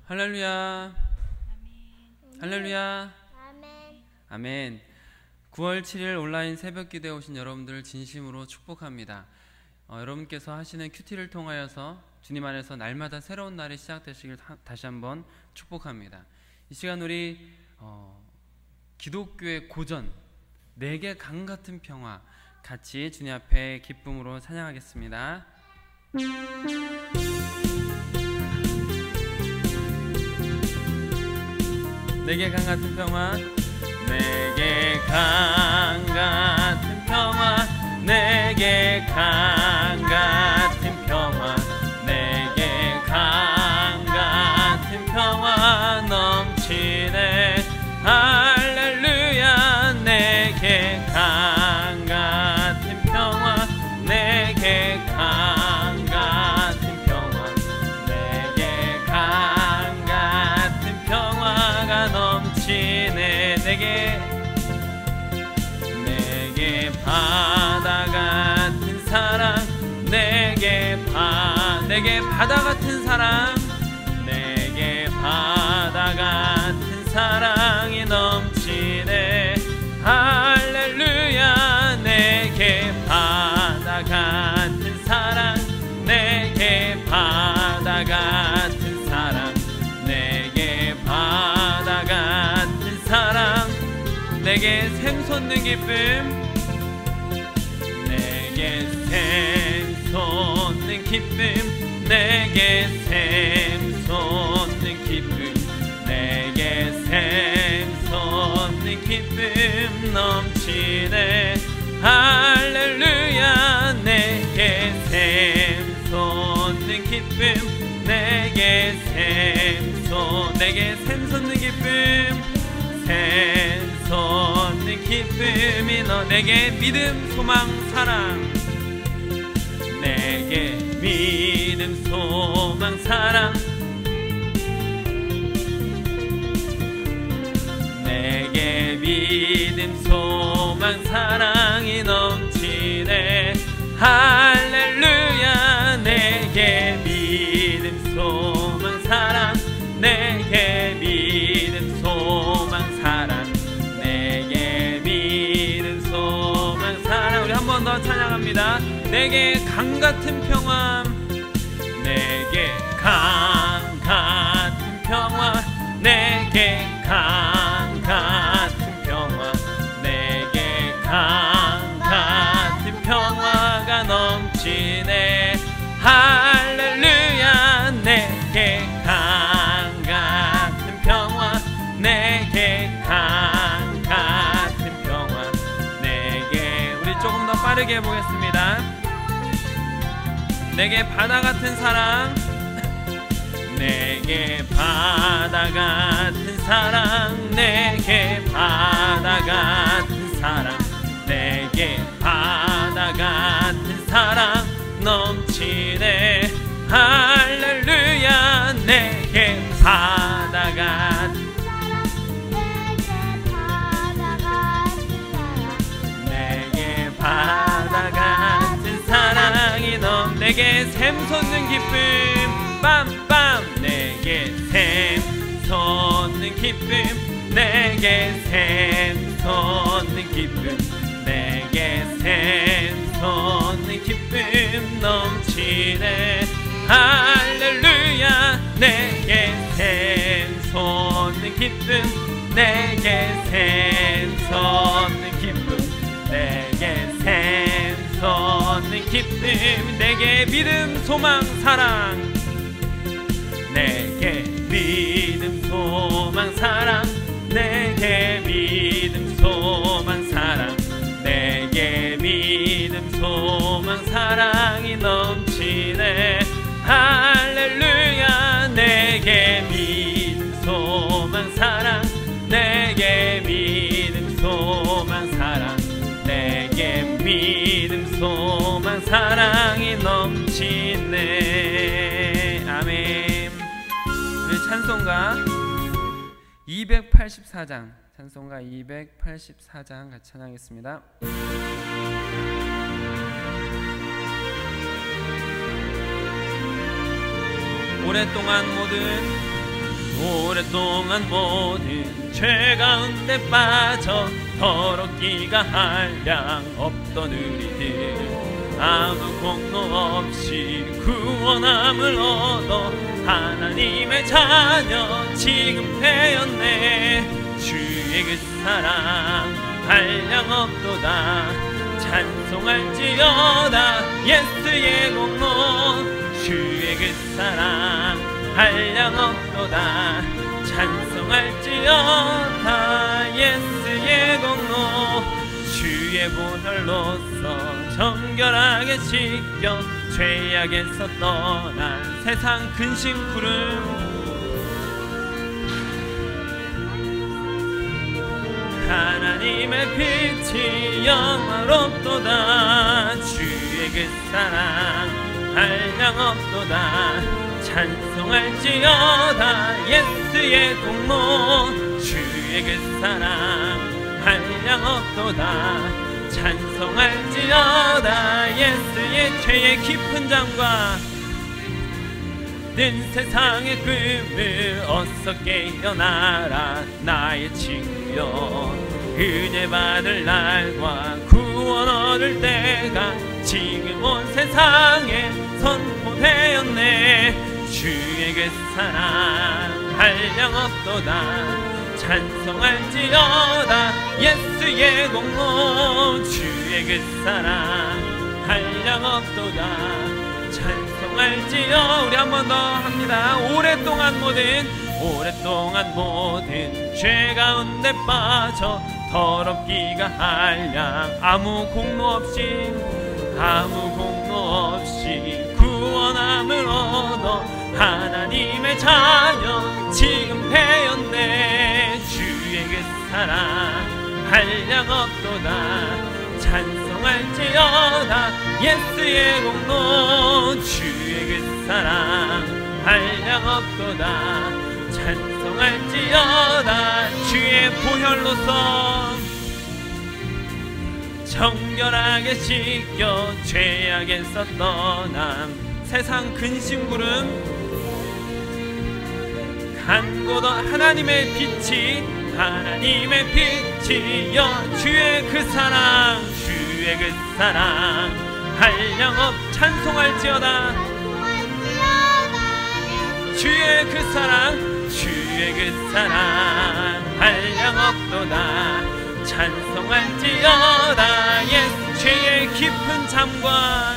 할렐루야. 할렐루야. 아멘. 아멘. 9월 7일 온라인 새벽 기도에 오신 여러분들을 진심으로 축복합니다. 여러분께서 하시는 큐티를 통하여서 주님 안에서 날마다 새로운 날이 시작되시길 다시 한번 축복합니다. 이 시간 우리 기독교의 고전, 내게 강 같은 평화, 같이 주님 앞에 기쁨으로 찬양하겠습니다. 내게 강 같은 평화, 내게 강 같은 평화, 내게 강 같은 평화, 내게 강 같은 평화 넘치네. 할렐루야. 내게 강 같은 평화, 내게 강 같은 평화, 내게 강 같은 평화가 넘치네. 내게 바다 같은 사랑, 내게 바다 같은 사랑, 내게 바다 같은 사랑이 넘치네. 할렐루야. 내게 바다 같은 사랑, 내게 바다 같은 사랑, 내게 바다 같은 사랑, 내게 샘솟는 기쁨, 내게 샘솟는 기쁨, 내게 샘솟는 기쁨, 내게 샘솟는 기쁨 넘치네. 할렐루야. 내게 샘솟는 기쁨, 내게 샘솟는 기쁨, 샘솟는 기쁨이 너. 내게 믿음 소망 사랑, 내게 믿음 소망 사랑, 내게 믿음 소망 사랑이 넘치네. 할렐루야. 내게 믿음 소망 사랑, 내게 믿음 소망 사랑, 내게 믿음 소망 사랑. 우리 한 번 더 찬양합니다. 내게 강 같은 평화, 내게 강 같은 평화, 내게 강 같은 평화, 내게 강 같은 평화가 넘치네. 할렐루야. 내게 강 같은 평화, 내게 강 같은 평화, 내게. 우리 조금 더 빠르게 해보겠습니다. 내게 바다 같은 사랑, 내게 바다 같은 사랑, 내게 바다 같은 사랑, 내게 바다 같은 사랑 넘치네. 할렐루야. 내게 바다 같은 사랑, 내게 바다 같은 사랑이 내게 샘솟는 기쁨, 빰빰. 내게 샘솟는 기쁨, 내게 샘솟는 기쁨, 내게 샘솟는 기쁨 넘치네. 할렐루야. 내게 샘솟는 기쁨, 내게 샘솟는 기쁨, 내게 샘솟는 기쁨, 내게 믿음 소망 사랑, 내게 믿음 소망 사랑, 내게 믿음 소망 사랑, 내게 믿음 소망 사랑이 넘치네. 할렐루야. 내게 믿음 소망 사랑, 내게 믿음 소망 사랑, 내게 믿음 소망 사랑이 넘치네. 아멘. 우리 찬송가 284장, 찬송가 284장 같이 찬양하겠습니다. 오랫동안 모든 오랫동안 모든 죄 가운데 빠져 더럽기가 한량 없던 우리들 아무 공로 없이 구원함을 얻어 하나님의 자녀 지금 되었네. 주의 그 사랑 한량없도다. 찬송할지어다 예수의 공로. 주의 그 사랑 한량없도다. 찬송할지어다 예수의 공로. 주의 보혈로서 정결하게 씻겨 죄악에서 떠난 세상 근심 구름. 하나님의 빛이 영화롭도다. 주의 그 사랑 한량없도다. 찬송할지어다 예수의 공로. 주의 그 사랑 한량없도다. 찬송할지어다 예수의 죄의 깊은 잠과 뜬 세상의 꿈을 어서 깨어나라. 나의 친구여 은혜 받을 날과 구원 얻을 때가 지금 온 세상에 선포되었네. 주의 그 사랑 한량없도다. 찬송할지어다 예수의 공로. 주의 그 사랑 한량없도다. 찬송할지어. 우리 한 번 더 합니다. 오랫동안 모든 죄 가운데 빠져 더럽기가 한량 아무 공로 없이 구원함을 얻어 하나님의 자녀 지금 되었네. 주의 그 사랑 한량없도다. 찬송할지어다 예수의 공로. 주의 그 사랑 한량없도다. 찬송할지어다 주의 보혈로서 정결하게 씻겨 죄악에서 떠남 세상 근심구름. 간고도 하나님의 빛이 주의 그 사랑 한량없. 찬송할지어다 주의 그 사랑 한량없도다. 찬송할지어다 예수. 죄의 깊은 잠과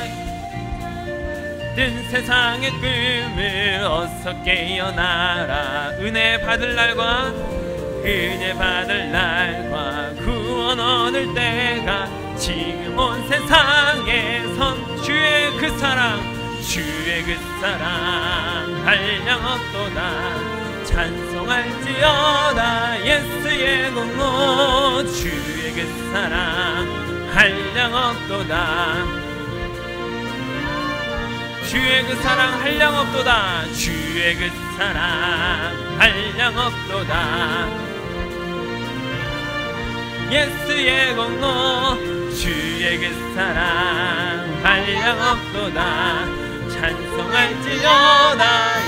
뜬 세상의 꿈을 어서 깨어나라. 은혜 받을 날과 구원 얻을 때가 지금 온 세상에 선. 주의 그 사랑 한량없도다. 찬송할지어다 예수의 공로. 주의 그 사랑 한량없도다. 주의 그 사랑 한량없도다. 주의 그 사랑 한량없도다. 예수의 공로. 주의 그 사랑 한량없도다. 찬송할지어다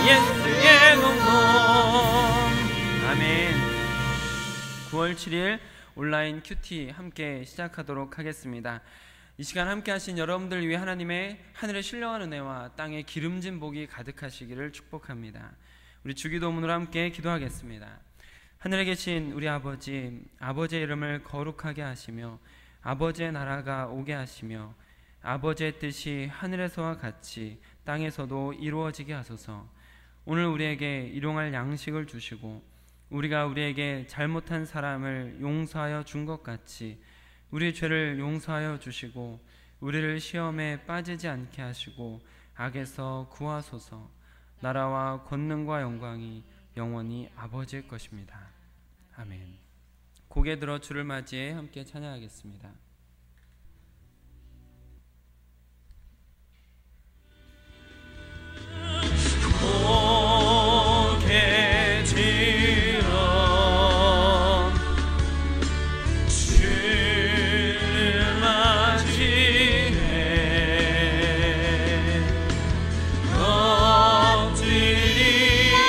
예수의 공로. 아멘. 9월 7일 온라인 큐티 함께 시작하도록 하겠습니다. 이 시간 함께 하신 여러분들 위해 하나님의 하늘의 신령한 은혜와 땅의 기름진 복이 가득하시기를 축복합니다. 우리 주기도문으로 함께 기도하겠습니다. 하늘에 계신 우리 아버지, 아버지의 이름을 거룩하게 하시며 아버지의 나라가 오게 하시며 아버지의 뜻이 하늘에서와 같이 땅에서도 이루어지게 하소서. 오늘 우리에게 일용할 양식을 주시고 우리가 우리에게 잘못한 사람을 용서하여 준 것 같이 우리 죄를 용서하여 주시고 우리를 시험에 빠지지 않게 하시고 악에서 구하소서. 나라와 권능과 영광이 영원히 아버지의 것입니다. 아멘. 고개 들어 주를 맞이해 함께 찬양하겠습니다. 고개 들어 주를 맞이해 엎드려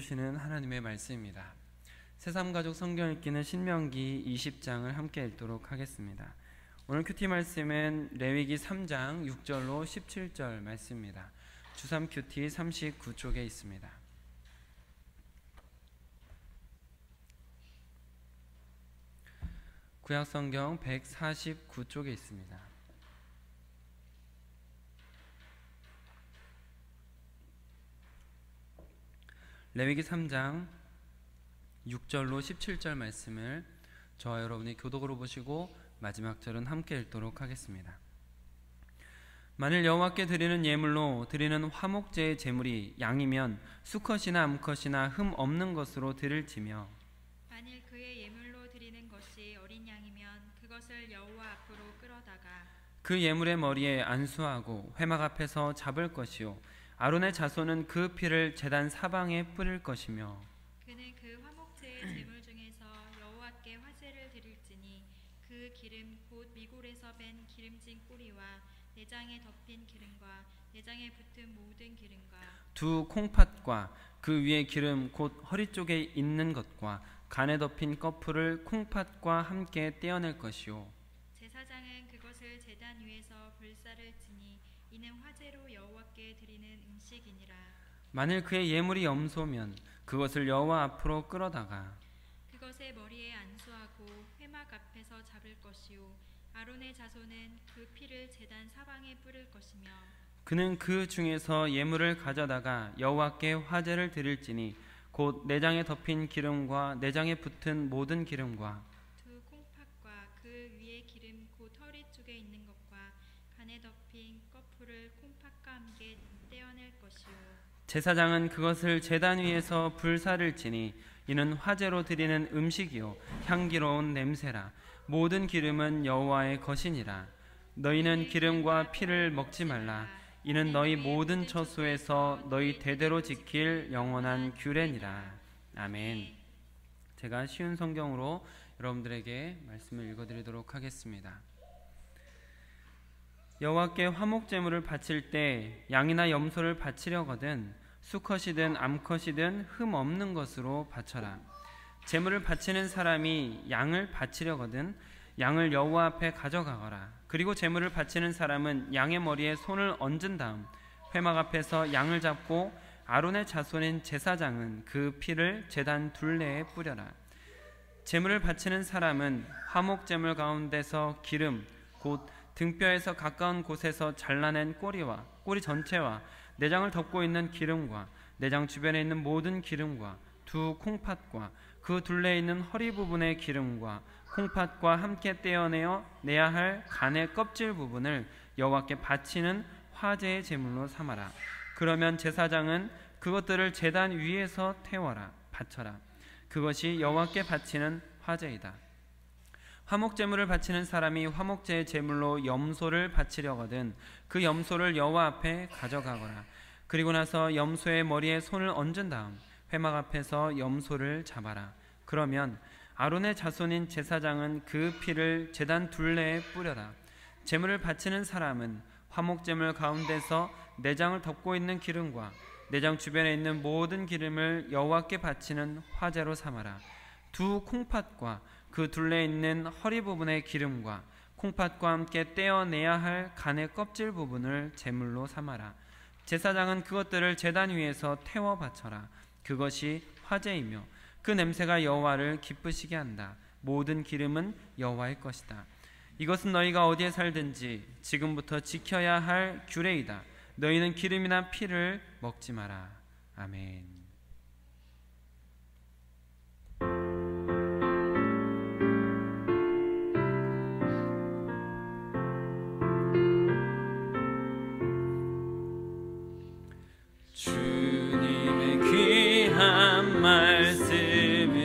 주시는 하나님의 말씀입니다. 새삼가족 성경 읽기는 신명기 20장을 함께 읽도록 하겠습니다. 오늘 큐티 말씀은 레위기 3장 6절로 17절 말씀입니다. 주삼 큐티 39쪽에 있습니다. 구약성경 149쪽에 있습니다. 레위기 3장 6절로 17절 말씀을 저와 여러분이 교독으로 보시고 마지막 절은 함께 읽도록 하겠습니다. 만일 여호와께 드리는 예물로 드리는 화목제의 제물이 양이면 수컷이나 암컷이나 흠 없는 것으로 드릴지며, 만일 그의 예물로 드리는 것이 어린 양이면 그것을 여호와 앞으로 끌어다가 그 예물의 머리에 안수하고 회막 앞에서 잡을 것이요 아론의 자손은 그 피를 제단 사방에 뿌릴 것이며, 그는 그 화목제의 제물 중에서 여호와께 화제를 드릴지니 그 기름 곧 미골에서 뺀 기름진 꼬리와 내장에 덮인 기름과 내장에 붙은 모든 기름과 두 콩팥과 그 위에 기름 곧 허리 쪽에 있는 것과 간에 덮인 꺼풀을 콩팥과 함께 떼어낼 것이요 제사장은 그것을 제단 위에서 불사를 지니 이는 화제로 여호와께 드리는 음식이니라. 만일 그의 예물이 염소면 그것을 여호와 앞으로 끌어다가 그것의 머리에 안수하고 회막 앞에서 잡을 것이요 아론의 자손은 그 피를 제단 사방에 뿌릴 것이며, 그는 그 중에서 예물을 가져다가 여호와께 화제를 드릴지니 곧 내장에 덮인 기름과 내장에 붙은 모든 기름과 두 콩팥과 그 위에 기름 곧 허리 쪽에 있는 것과 간에 덮인 꺼풀을 콩팥과 함께 떼어낼 것이요 제사장은 그것을 제단 위에서 불사를 지니 이는 화제로 드리는 음식이요 향기로운 냄새라. 모든 기름은 여호와의 것이니라. 너희는 기름과 피를 먹지 말라. 이는 너희 모든 처소에서 너희 대대로 지킬 영원한 규례니라. 아멘. 제가 쉬운 성경으로 여러분들에게 말씀을 읽어드리도록 하겠습니다. 여호와께 화목제물을 바칠 때 양이나 염소를 바치려거든 수컷이든 암컷이든 흠 없는 것으로 바쳐라. 제물을 바치는 사람이 양을 바치려거든 양을 여호와 앞에 가져가거라. 그리고 제물을 바치는 사람은 양의 머리에 손을 얹은 다음 회막 앞에서 양을 잡고 아론의 자손인 제사장은 그 피를 제단 둘레에 뿌려라. 제물을 바치는 사람은 화목제물 가운데서 기름 곧 등뼈에서 가까운 곳에서 잘라낸 꼬리와 꼬리 전체와 내장을 덮고 있는 기름과 내장 주변에 있는 모든 기름과 두 콩팥과 그 둘레에 있는 허리 부분의 기름과 콩팥과 함께 떼어내야 할 간의 껍질 부분을 여호와께 바치는 화제의 제물로 삼아라. 그러면 제사장은 그것들을 제단 위에서 태워라 바쳐라. 그것이 여호와께 바치는 화제이다. 화목제물을 바치는 사람이 화목제의 제물로 염소를 바치려거든 그 염소를 여호와 앞에 가져가거라. 그리고 나서 염소의 머리에 손을 얹은 다음 회막 앞에서 염소를 잡아라. 그러면 아론의 자손인 제사장은 그 피를 제단 둘레에 뿌려라. 제물을 바치는 사람은 화목제물 가운데서 내장을 덮고 있는 기름과 내장 주변에 있는 모든 기름을 여호와께 바치는 화제로 삼아라. 두 콩팥과 그 둘레에 있는 허리 부분의 기름과 콩팥과 함께 떼어내야 할 간의 껍질 부분을 제물로 삼아라. 제사장은 그것들을 제단 위에서 태워 바쳐라. 그것이 화제이며 그 냄새가 여호와를 기쁘시게 한다. 모든 기름은 여호와의 것이다. 이것은 너희가 어디에 살든지 지금부터 지켜야 할 규례이다. 너희는 기름이나 피를 먹지 마라. 아멘. 주님의 귀한 말씀은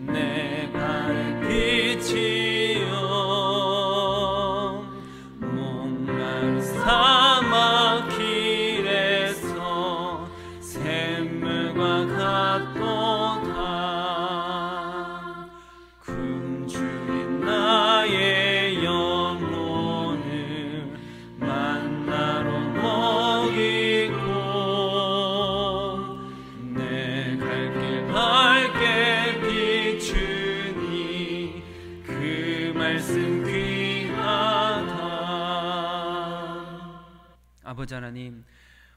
내 발의 빛이요 목마른 사막 길에서 샘 말씀 귀하다. 아버지 하나님,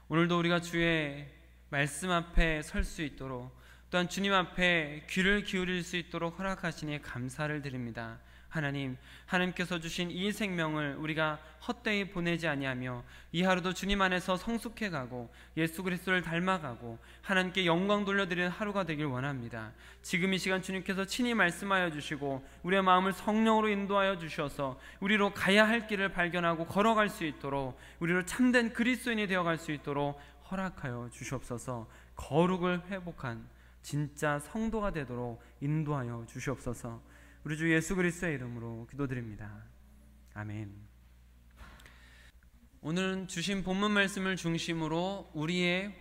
오늘도 우리가 주의 말씀 앞에 설 수 있도록, 또한 주님 앞에 귀를 기울일 수 있도록 허락하시니 감사를 드립니다. 하나님께서 주신 이 생명을 우리가 헛되이 보내지 아니하며 이 하루도 주님 안에서 성숙해가고 예수 그리스도를 닮아가고 하나님께 영광 돌려드리는 하루가 되길 원합니다. 지금 이 시간 주님께서 친히 말씀하여 주시고 우리의 마음을 성령으로 인도하여 주셔서 우리로 가야 할 길을 발견하고 걸어갈 수 있도록, 우리로 참된 그리스도인이 되어갈 수 있도록 허락하여 주시옵소서. 거룩을 회복한 진짜 성도가 되도록 인도하여 주시옵소서. 우리 주 예수 그리스도의 이름으로 기도드립니다. 아멘. 오늘은 주신 본문 말씀을 중심으로 우리의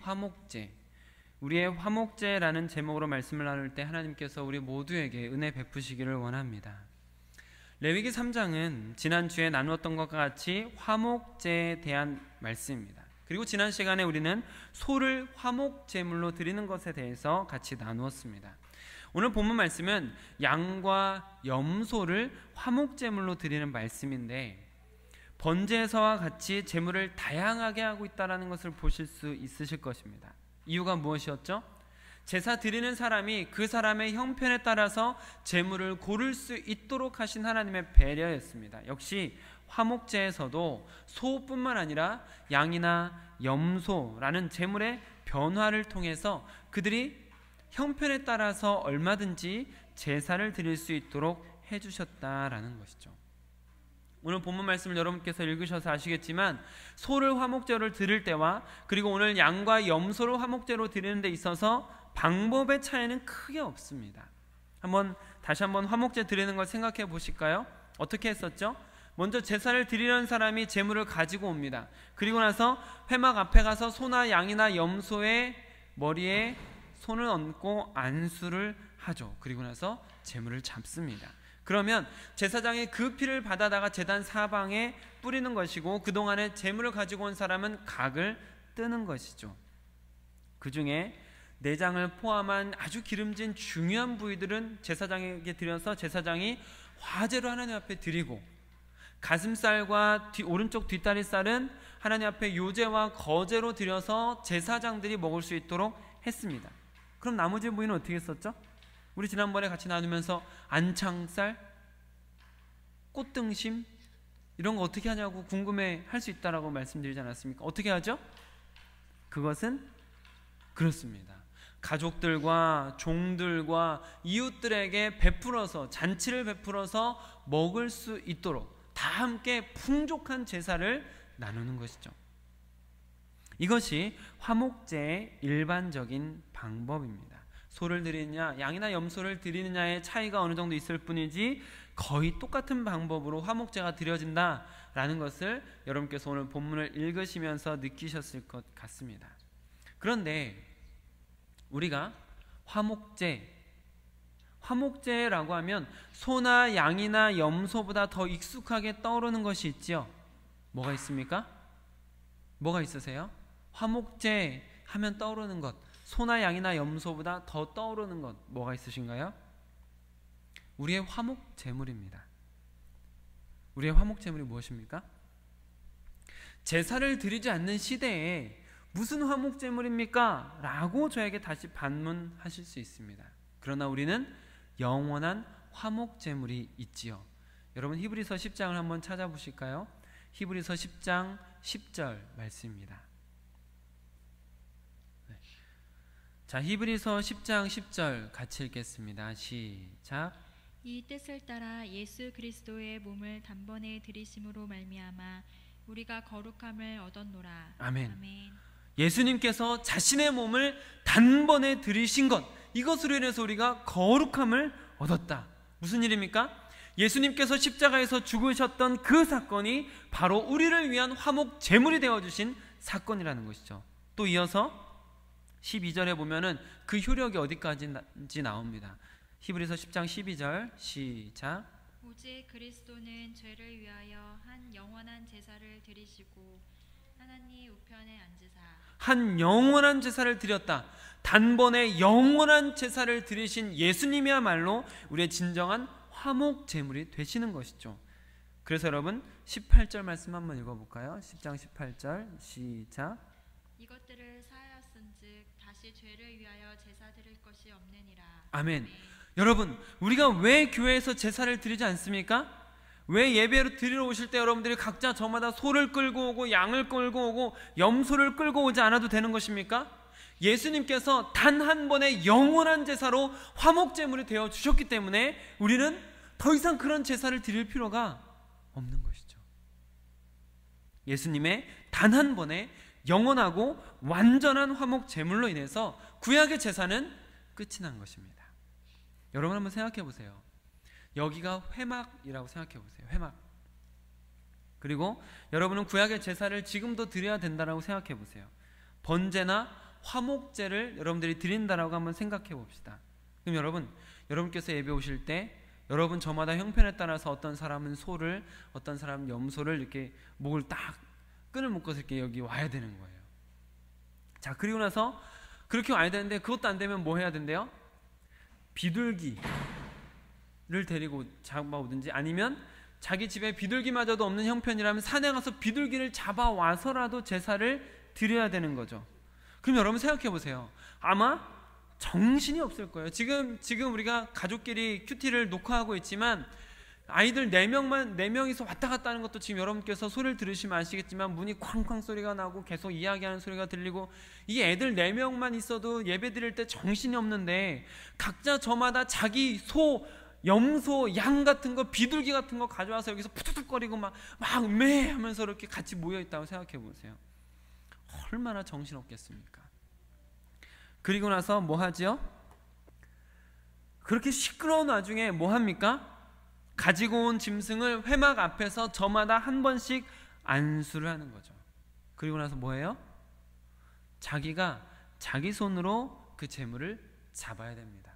화목제라는 제목으로 말씀을 나눌 때 하나님께서 우리 모두에게 은혜 베푸시기를 원합니다. 레위기 3장은 지난주에 나누었던 것과 같이 화목제에 대한 말씀입니다. 그리고 지난 시간에 우리는 소를 화목제물로 드리는 것에 대해서 같이 나누었습니다. 오늘 본문 말씀은 양과 염소를 화목제물로 드리는 말씀인데, 번제에서와 같이 제물을 다양하게 하고 있다는 것을 보실 수 있으실 것입니다. 이유가 무엇이었죠? 제사 드리는 사람이 그 사람의 형편에 따라서 제물을 고를 수 있도록 하신 하나님의 배려였습니다. 역시 화목제에서도 소뿐만 아니라 양이나 염소라는 제물의 변화를 통해서 그들이 형편에 따라서 얼마든지 제사를 드릴 수 있도록 해주셨다라는 것이죠. 오늘 본문 말씀을 여러분께서 읽으셔서 아시겠지만 소를 화목제로 드릴 때와 그리고 오늘 양과 염소를 화목제로 드리는 데 있어서 방법의 차이는 크게 없습니다. 다시 한번 화목제 드리는 걸 생각해 보실까요? 어떻게 했었죠? 먼저 제사를 드리는 사람이 제물을 가지고 옵니다. 그리고 나서 회막 앞에 가서 소나 양이나 염소의 머리에 손을 얹고 안수를 하죠. 그리고 나서 제물을 잡습니다. 그러면 제사장이 그 피를 받아다가 제단 사방에 뿌리는 것이고, 그동안에 제물을 가지고 온 사람은 각을 뜨는 것이죠. 그 중에 내장을 포함한 아주 기름진 중요한 부위들은 제사장에게 드려서 제사장이 화제로 하나님 앞에 드리고, 가슴살과 오른쪽 뒷다리살은 하나님 앞에 요제와 거제로 드려서 제사장들이 먹을 수 있도록 했습니다. 그럼 나머지 부위는 어떻게 했었죠? 우리 지난번에 같이 나누면서 안창살, 꽃등심 이런 거 어떻게 하냐고 궁금해 할 수 있다라고 말씀드리지 않았습니까? 어떻게 하죠? 그것은 그렇습니다. 가족들과 종들과 이웃들에게 베풀어서, 잔치를 베풀어서 먹을 수 있도록 다 함께 풍족한 제사를 나누는 것이죠. 이것이 화목제의 일반적인 방법입니다. 소를 드리느냐 양이나 염소를 드리느냐의 차이가 어느 정도 있을 뿐이지 거의 똑같은 방법으로 화목제가 드려진다라는 것을 여러분께서 오늘 본문을 읽으시면서 느끼셨을 것 같습니다. 그런데 우리가 화목제라고 하면 소나 양이나 염소보다 더 익숙하게 떠오르는 것이 있지요. 뭐가 있습니까? 뭐가 있으세요? 화목제 하면 떠오르는 것, 소나 양이나 염소보다 더 떠오르는 것 뭐가 있으신가요? 우리의 화목제물입니다. 우리의 화목제물이 무엇입니까? 제사를 드리지 않는 시대에 무슨 화목제물입니까? 라고 저에게 다시 반문하실 수 있습니다. 그러나 우리는 영원한 화목제물이 있지요. 여러분 히브리서 10장을 한번 찾아보실까요? 히브리서 10장 10절 말씀입니다. 자, 히브리서 10장 10절 같이 읽겠습니다. 시작. 이 뜻을 따라 예수 그리스도의 몸을 단번에 들이심으로 말미암아 우리가 거룩함을 얻었노라. 아멘. 아멘. 예수님께서 자신의 몸을 단번에 들이신 것, 이것으로 인해서 우리가 거룩함을 얻었다. 무슨 일입니까? 예수님께서 십자가에서 죽으셨던 그 사건이 바로 우리를 위한 화목 제물이 되어주신 사건이라는 것이죠. 또 이어서 12절에 보면은 그 효력이 어디까지인지 나옵니다. 히브리서 10장 12절 시작. 오직 그리스도는 죄를 위하여 한 영원한 제사를 드리시고 하나님 우편에 앉으사 한 영원한 제사를 드렸다. 단번에 영원한 제사를 드리신 예수님이야말로 우리의 진정한 화목 제물이 되시는 것이죠. 그래서 여러분 18절 말씀 한번 읽어볼까요? 10장 18절 시작. 이것들을 사하였은즉 다시 죄를 위하여 제사 드릴 것이 없느니라. 아멘. 여러분, 우리가 왜 교회에서 제사를 드리지 않습니까? 왜 예배로 드리러 오실 때 여러분들이 각자 저마다 소를 끌고 오고 양을 끌고 오고 염소를 끌고 오지 않아도 되는 것입니까? 예수님께서 단 한 번의 영원한 제사로 화목제물이 되어 주셨기 때문에 우리는 더 이상 그런 제사를 드릴 필요가 없는 것이죠. 예수님의 단 한 번의 영원하고 완전한 화목제물로 인해서 구약의 제사는 끝이 난 것입니다. 여러분 한번 생각해 보세요. 여기가 회막이라고 생각해 보세요. 회막. 그리고 여러분은 구약의 제사를 지금도 드려야 된다라고 생각해 보세요. 번제나 화목제를 여러분들이 드린다라고 한번 생각해 봅시다. 그럼 여러분께서 예배 오실 때 여러분 저마다 형편에 따라서 어떤 사람은 소를, 어떤 사람은 염소를 이렇게 목을 딱 끈을 묶어서 이렇게 여기 와야 되는 거예요. 자, 그리고 나서 그렇게 와야 되는데 그것도 안 되면 뭐 해야 된대요? 비둘기를 데리고 잡아오든지 아니면 자기 집에 비둘기마저도 없는 형편이라면 산에 가서 비둘기를 잡아와서라도 제사를 드려야 되는 거죠. 그럼 여러분 생각해 보세요. 아마 정신이 없을 거예요. 지금 우리가 가족끼리 큐티를 녹화하고 있지만 아이들 4명이서 왔다 갔다 하는 것도 지금 여러분께서 소리를 들으시면 아시겠지만 문이 쾅쾅 소리가 나고 계속 이야기하는 소리가 들리고 이 애들 4명만 있어도 예배 드릴 때 정신이 없는데 각자 저마다 자기 소, 염소, 양 같은 거, 비둘기 같은 거 가져와서 여기서 푸투툭거리고 막 매 하면서 이렇게 같이 모여있다고 생각해 보세요. 얼마나 정신없겠습니까? 그리고 나서 뭐 하죠? 그렇게 시끄러운 와중에 뭐 합니까? 가지고 온 짐승을 회막 앞에서 저마다 한 번씩 안수를 하는 거죠. 그리고 나서 뭐예요? 자기가 자기 손으로 그 제물을 잡아야 됩니다.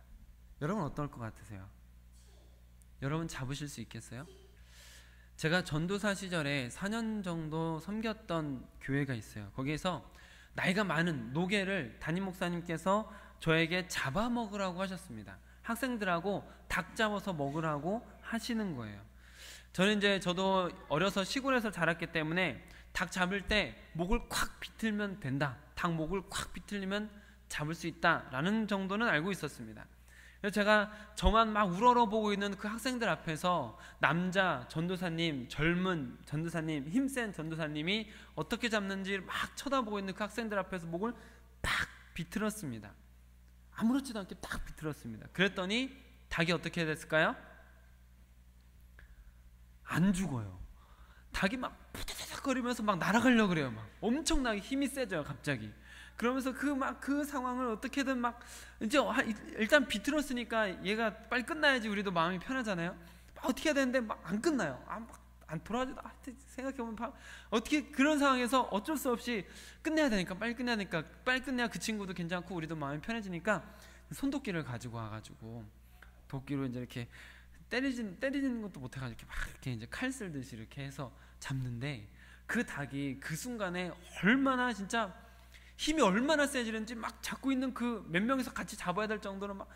여러분 어떨 것 같으세요? 여러분 잡으실 수 있겠어요? 제가 전도사 시절에 4년 정도 섬겼던 교회가 있어요. 거기에서 나이가 많은 노개를 담임 목사님께서 저에게 잡아먹으라고 하셨습니다. 학생들하고 닭 잡아서 먹으라고 하시는 거예요. 저도 어려서 시골에서 자랐기 때문에 닭 잡을 때 목을 콱 비틀면 된다. 닭 목을 콱 비틀리면 잡을 수 있다라는 정도는 알고 있었습니다. 그래서 제가 저만 막 우러러보고 있는 그 학생들 앞에서 남자 전도사님, 젊은 전도사님, 힘센 전도사님이 어떻게 잡는지 막 쳐다보고 있는 그 학생들 앞에서 목을 팍 비틀었습니다. 아무렇지도 않게 딱 비틀었습니다. 그랬더니 닭이 어떻게 됐을까요? 안 죽어요. 닭이 막 푸드득거리면서 막 날아가려고 그래요. 막 엄청나게 힘이 세져요, 갑자기. 그러면서 그 상황을 어떻게든 막 이제 일단 비틀었으니까 얘가 빨리 끝나야지 우리도 마음이 편하잖아요. 어떻게 해야 되는데 막 안 끝나요. 안 돌아가지도 생각해보면 어떻게 그런 상황에서 어쩔 수 없이 끝내야 되니까 빨리 끝내야 그 친구도 괜찮고 우리도 마음이 편해지니까 손도끼를 가지고 와가지고 도끼로 이제 이렇게 때리는 것도 못해가지고 이렇게 막 이렇게 이제 칼 쓸듯이 이렇게 해서 잡는데 그 닭이 그 순간에 얼마나 진짜 힘이 얼마나 세지는지 막 잡고 있는 그 몇 명이서 같이 잡아야 될 정도로 막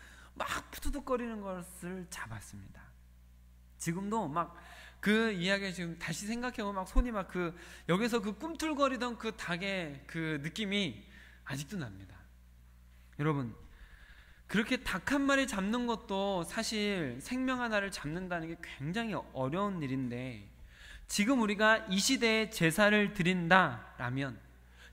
푸드득거리는 것을 잡았습니다. 지금도 막 그 이야기 지금 다시 생각해보면 막 손이 막 여기서 그 꿈틀거리던 그 닭의 그 느낌이 아직도 납니다. 여러분, 그렇게 닭 한 마리 잡는 것도 사실 생명 하나를 잡는다는 게 굉장히 어려운 일인데 지금 우리가 이 시대에 제사를 드린다라면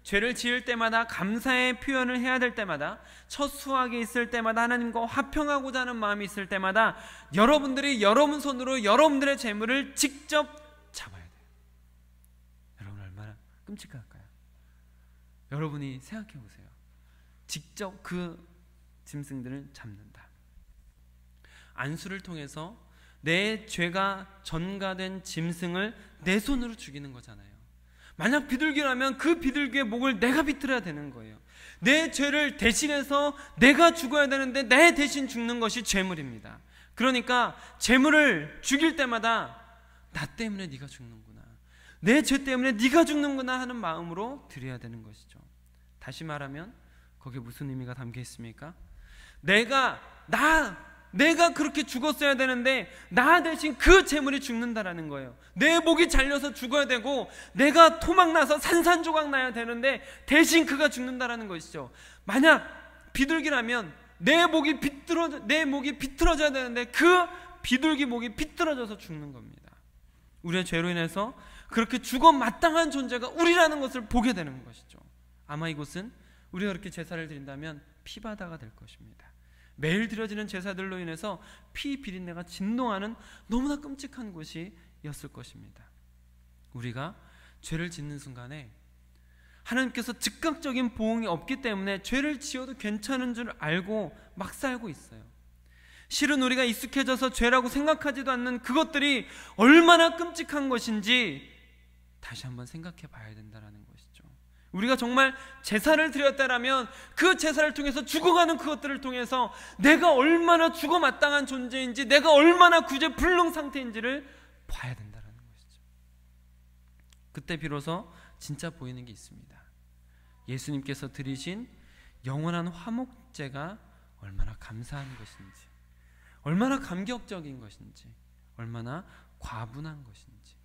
죄를 지을 때마다 감사의 표현을 해야 될 때마다 첫 수확이 있을 때마다 하나님과 화평하고자 하는 마음이 있을 때마다 여러분들이 여러분 손으로 여러분들의 재물을 직접 잡아야 돼요. 여러분 얼마나 끔찍할까요? 여러분이 생각해 보세요. 직접 그 짐승들을 잡는다. 안수를 통해서 내 죄가 전가된 짐승을 내 손으로 죽이는 거잖아요. 만약 비둘기라면 그 비둘기의 목을 내가 비틀어야 되는 거예요. 내 죄를 대신해서 내가 죽어야 되는데 내 대신 죽는 것이 죄물입니다. 그러니까 죄물을 죽일 때마다 나 때문에 네가 죽는구나, 내 죄 때문에 네가 죽는구나 하는 마음으로 드려야 되는 것이죠. 다시 말하면 거기에 무슨 의미가 담겨 있습니까? 내가 그렇게 죽었어야 되는데 나 대신 그 재물이 죽는다라는 거예요. 내 목이 잘려서 죽어야 되고 내가 토막나서 산산조각 나야 되는데 대신 그가 죽는다라는 것이죠. 만약 비둘기라면 내 목이 비틀어져야 되는데 그 비둘기 목이 비틀어져서 죽는 겁니다. 우리의 죄로 인해서 그렇게 죽어 마땅한 존재가 우리라는 것을 보게 되는 것이죠. 아마 이곳은 우리가 그렇게 제사를 드린다면 피바다가 될 것입니다. 매일 드려지는 제사들로 인해서 피 비린내가 진동하는 너무나 끔찍한 곳이었을 것입니다. 우리가 죄를 짓는 순간에 하나님께서 즉각적인 보응이 없기 때문에 죄를 지어도 괜찮은 줄 알고 막 살고 있어요. 실은 우리가 익숙해져서 죄라고 생각하지도 않는 그것들이 얼마나 끔찍한 것인지 다시 한번 생각해 봐야 된다는 것이죠. 우리가 정말 제사를 드렸다라면 그 제사를 통해서 죽어가는 그것들을 통해서 내가 얼마나 죽어 마땅한 존재인지, 내가 얼마나 구제불능 상태인지를 봐야 된다는 것이죠. 그때 비로소 진짜 보이는 게 있습니다. 예수님께서 드리신 영원한 화목제가 얼마나 감사한 것인지, 얼마나 감격적인 것인지, 얼마나 과분한 것인지.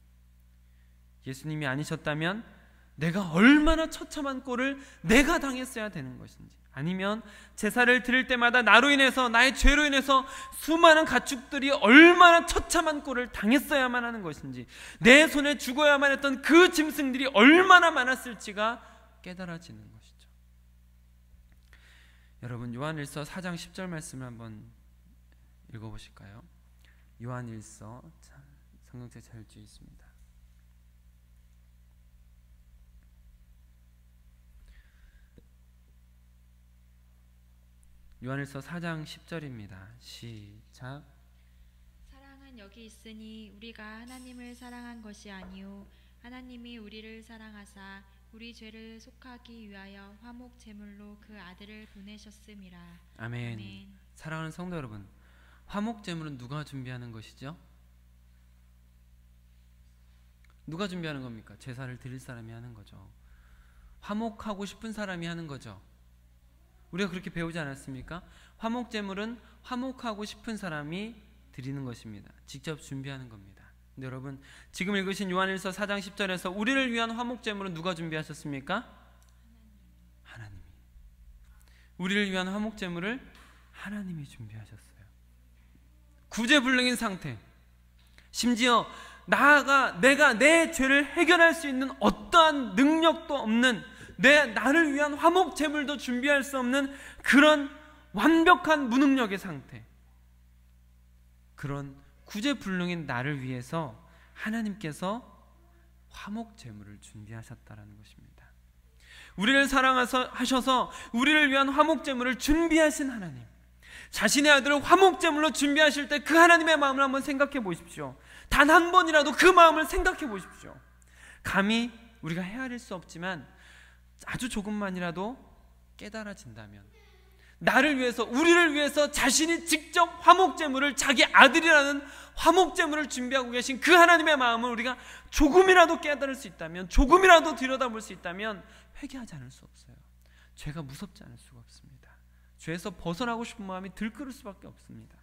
예수님이 아니셨다면 내가 얼마나 처참한 꼴을 내가 당했어야 되는 것인지, 아니면 제사를 드릴 때마다 나로 인해서, 나의 죄로 인해서 수많은 가축들이 얼마나 처참한 꼴을 당했어야만 하는 것인지, 내 손에 죽어야만 했던 그 짐승들이 얼마나 많았을지가 깨달아지는 것이죠. 여러분, 요한일서 4장 10절 말씀을 한번 읽어보실까요? 요한일서, 성경책 잘 주 있습니다. 요한일서 4장 10절입니다. 시작. 사랑은 여기 있으니 우리가 하나님을 사랑한 것이 아니요 하나님이 우리를 사랑하사 우리 죄를 속하기 위하여 화목 제물로 그 아들을 보내셨음이라. 아멘. 아멘. 사랑하는 성도 여러분, 화목 제물은 누가 준비하는 것이죠? 누가 준비하는 겁니까? 제사를 드릴 사람이 하는 거죠. 화목하고 싶은 사람이 하는 거죠. 우리가 그렇게 배우지 않았습니까? 화목 제물은 화목하고 싶은 사람이 드리는 것입니다. 직접 준비하는 겁니다. 근데 여러분, 지금 읽으신 요한일서 4장 10절에서 우리를 위한 화목 제물은 누가 준비하셨습니까? 하나님이. 우리를 위한 화목 제물을 하나님이 준비하셨어요. 구제불능인 상태, 심지어 나아가 내가 내 죄를 해결할 수 있는 어떠한 능력도 없는, 나를 위한 화목 제물도 준비할 수 없는 그런 완벽한 무능력의 상태, 그런 구제불능인 나를 위해서 하나님께서 화목 제물을 준비하셨다라는 것입니다. 우리를 사랑하셔서 우리를 위한 화목 제물을 준비하신 하나님, 자신의 아들을 화목 제물로 준비하실 때 그 하나님의 마음을 한번 생각해 보십시오. 단 한 번이라도 그 마음을 생각해 보십시오. 감히 우리가 헤아릴 수 없지만 아주 조금만이라도 깨달아진다면, 나를 위해서, 우리를 위해서 자신이 직접 화목제물을, 자기 아들이라는 화목제물을 준비하고 계신 그 하나님의 마음을 우리가 조금이라도 깨달을 수 있다면, 조금이라도 들여다볼 수 있다면 회개하지 않을 수 없어요. 죄가 무섭지 않을 수가 없습니다. 죄에서 벗어나고 싶은 마음이 들끓을 수밖에 없습니다.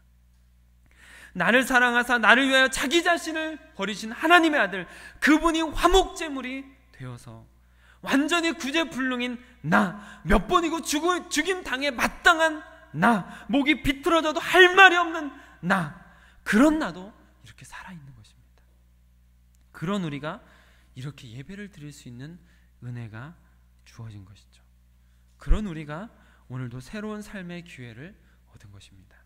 나를 사랑하사 나를 위하여 자기 자신을 버리신 하나님의 아들, 그분이 화목제물이 되어서 완전히 구제불능인 나, 몇 번이고 죽임 당해 마땅한 나, 목이 비틀어져도 할 말이 없는 나, 그런 나도 이렇게 살아있는 것입니다. 그런 우리가 이렇게 예배를 드릴 수 있는 은혜가 주어진 것이죠. 그런 우리가 오늘도 새로운 삶의 기회를 얻은 것입니다.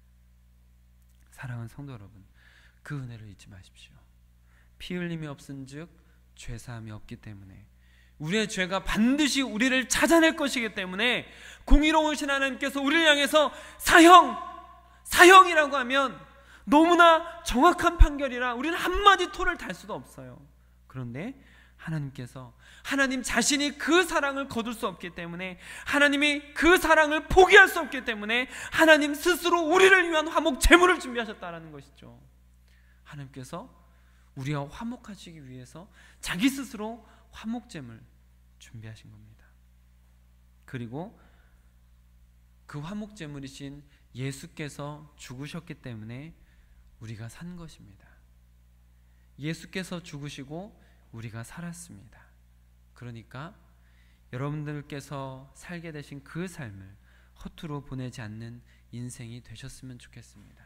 사랑하는 성도 여러분, 그 은혜를 잊지 마십시오. 피 흘림이 없은즉 죄사함이 없기 때문에, 우리의 죄가 반드시 우리를 찾아낼 것이기 때문에 공의로우신 하나님께서 우리를 향해서 사형이라고 하면 너무나 정확한 판결이라 우리는 한마디 토를 달 수도 없어요. 그런데 하나님 자신이 그 사랑을 거둘 수 없기 때문에, 하나님이 그 사랑을 포기할 수 없기 때문에 하나님 스스로 우리를 위한 화목 제물을 준비하셨다는 것이죠. 하나님께서 우리와 화목하시기 위해서 자기 스스로 화목제물 준비하신 겁니다. 그리고 그 화목제물이신 예수께서 죽으셨기 때문에 우리가 산 것입니다. 예수께서 죽으시고 우리가 살았습니다. 그러니까 여러분들께서 살게 되신 그 삶을 허투루 보내지 않는 인생이 되셨으면 좋겠습니다.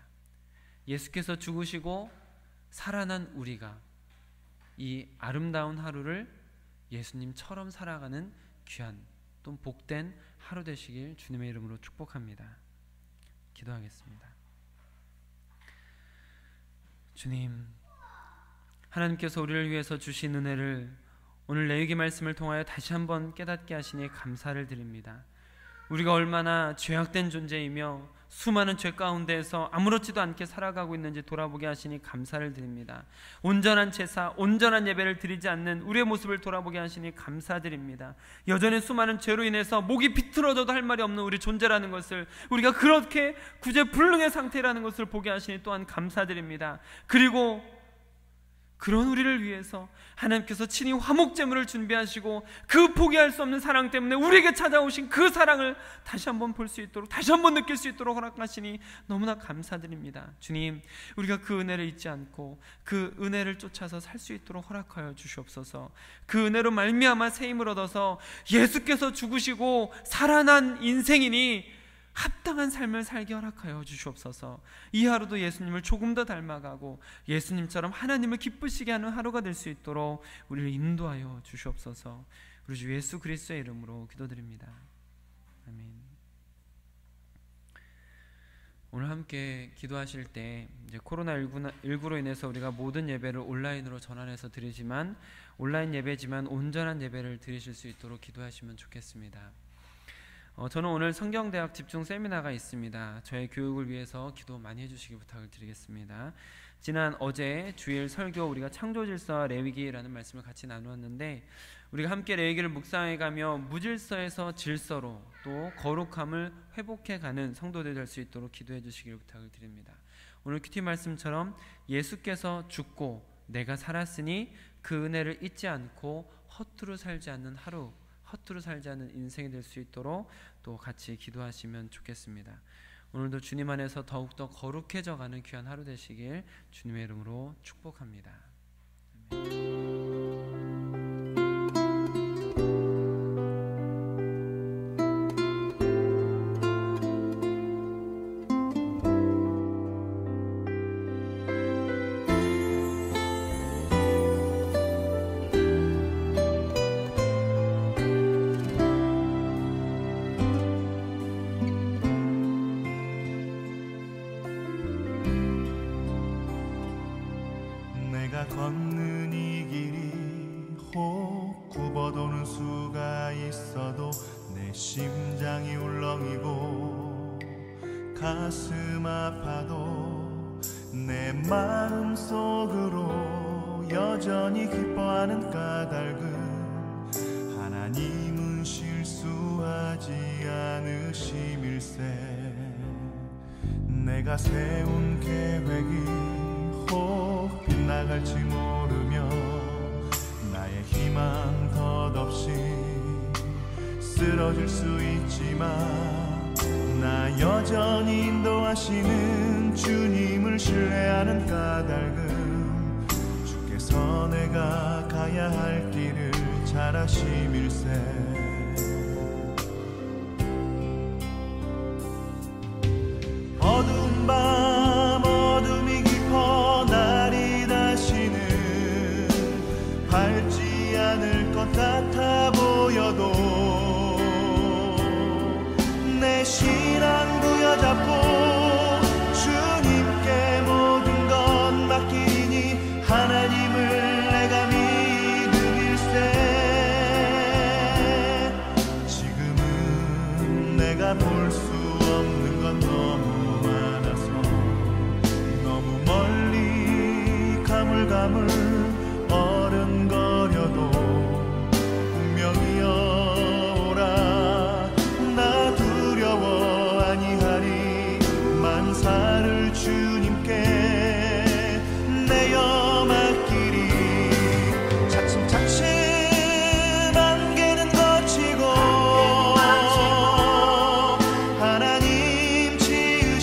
예수께서 죽으시고 살아난 우리가 이 아름다운 하루를 예수님처럼 살아가는 귀한 또 복된 하루 되시길 주님의 이름으로 축복합니다. 기도하겠습니다. 주님, 하나님께서 우리를 위해서 주신 은혜를 오늘 레위기 말씀을 통하여 다시 한번 깨닫게 하시니 감사를 드립니다. 우리가 얼마나 죄악된 존재이며 수많은 죄 가운데에서 아무렇지도 않게 살아가고 있는지 돌아보게 하시니 감사를 드립니다. 온전한 제사, 온전한 예배를 드리지 않는 우리의 모습을 돌아보게 하시니 감사드립니다. 여전히 수많은 죄로 인해서 목이 비틀어져도 할 말이 없는 우리 존재라는 것을, 우리가 그렇게 구제불능의 상태라는 것을 보게 하시니 또한 감사드립니다. 그리고 그런 우리를 위해서 하나님께서 친히 화목제물을 준비하시고 그 포기할 수 없는 사랑 때문에 우리에게 찾아오신 그 사랑을 다시 한번 볼 수 있도록, 다시 한번 느낄 수 있도록 허락하시니 너무나 감사드립니다. 주님, 우리가 그 은혜를 잊지 않고 그 은혜를 쫓아서 살 수 있도록 허락하여 주시옵소서. 그 은혜로 말미암아 새 힘을 얻어서 예수께서 죽으시고 살아난 인생이니 합당한 삶을 살게 허락하여 주시옵소서. 이 하루도 예수님을 조금 더 닮아가고 예수님처럼 하나님을 기쁘시게 하는 하루가 될 수 있도록 우리를 인도하여 주시옵소서. 우리 주 예수 그리스도의 이름으로 기도드립니다. 아멘. 오늘 함께 기도하실 때 이제 코로나19로 인해서 우리가 모든 예배를 온라인으로 전환해서 드리지만, 온라인 예배지만 온전한 예배를 드리실 수 있도록 기도하시면 좋겠습니다. 저는 오늘 성경대학 집중 세미나가 있습니다. 저의 교육을 위해서 기도 많이 해주시기 부탁을 드리겠습니다. 지난 어제 주일 설교 우리가 창조질서와 레위기라는 말씀을 같이 나누었는데, 우리가 함께 레위기를 묵상해가며 무질서에서 질서로 또 거룩함을 회복해가는 성도들 될 수 있도록 기도해 주시기를 부탁을 드립니다. 오늘 큐티 말씀처럼 예수께서 죽고 내가 살았으니 그 은혜를 잊지 않고 허투루 살지 않는 하루, 허투루 살지 않는 인생이 될 수 있도록 또 같이 기도하시면 좋겠습니다. 오늘도 주님 안에서 더욱더 거룩해져가는 귀한 하루 되시길 주님의 이름으로 축복합니다. 걷는 이 길이 혹 굽어도는 수가 있어도 내 심장이 울렁이고 가슴 아파도 내 마음 속으로 여전히 기뻐하는 까닭은 하나님은 실수하지 않으심일세. 내가 세운 계획이 혹 빗나갈지 모르며 나의 희망 덧없이 쓰러질 수 있지만, 나 여전히 인도하시는 주님을 신뢰하는 까닭은 주께서 내가 가야 할 길을 잘 아심일세. 어두운 밤 어둠이 깊어 날이 다시는 밝지 않을 것 같아 보여도 내 신앙 부여잡고 주님께 모든 것 맡기니 하나님을 내가 믿음일세. 지금은 내가 볼 수 없는 건 너무 많아서 너무 멀리 가물가물 어른거려도 분명히 오라 나 두려워 아니하리. 만사를 주님께 내어 맡기리. 차츰차츰 안개는 거치고 하나님 지으신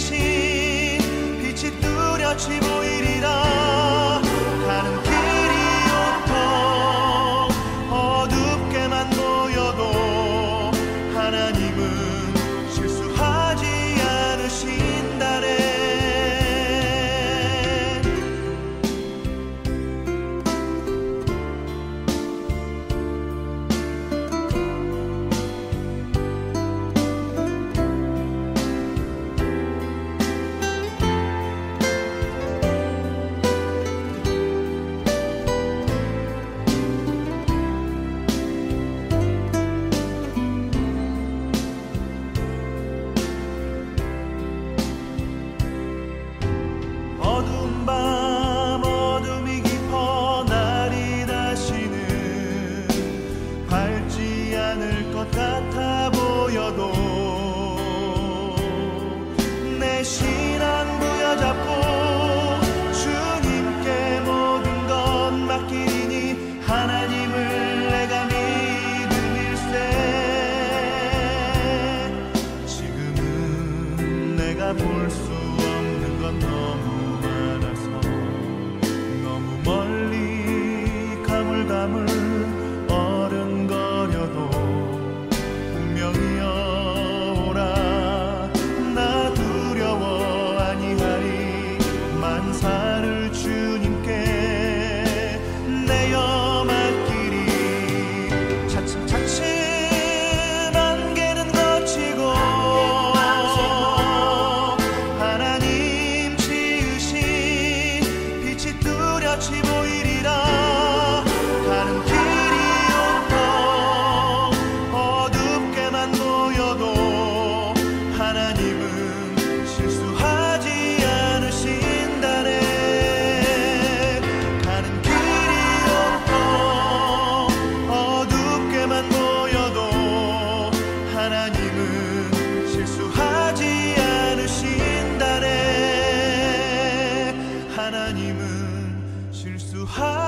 같이 보이리라. 가는 길이 온통 어둡게만 보여도 하나님은 실수하지 않으신다네. 가는 길이 온통 어둡게만 보여도 하나님은 실수하지 않으신다네. 하나님은 실수하지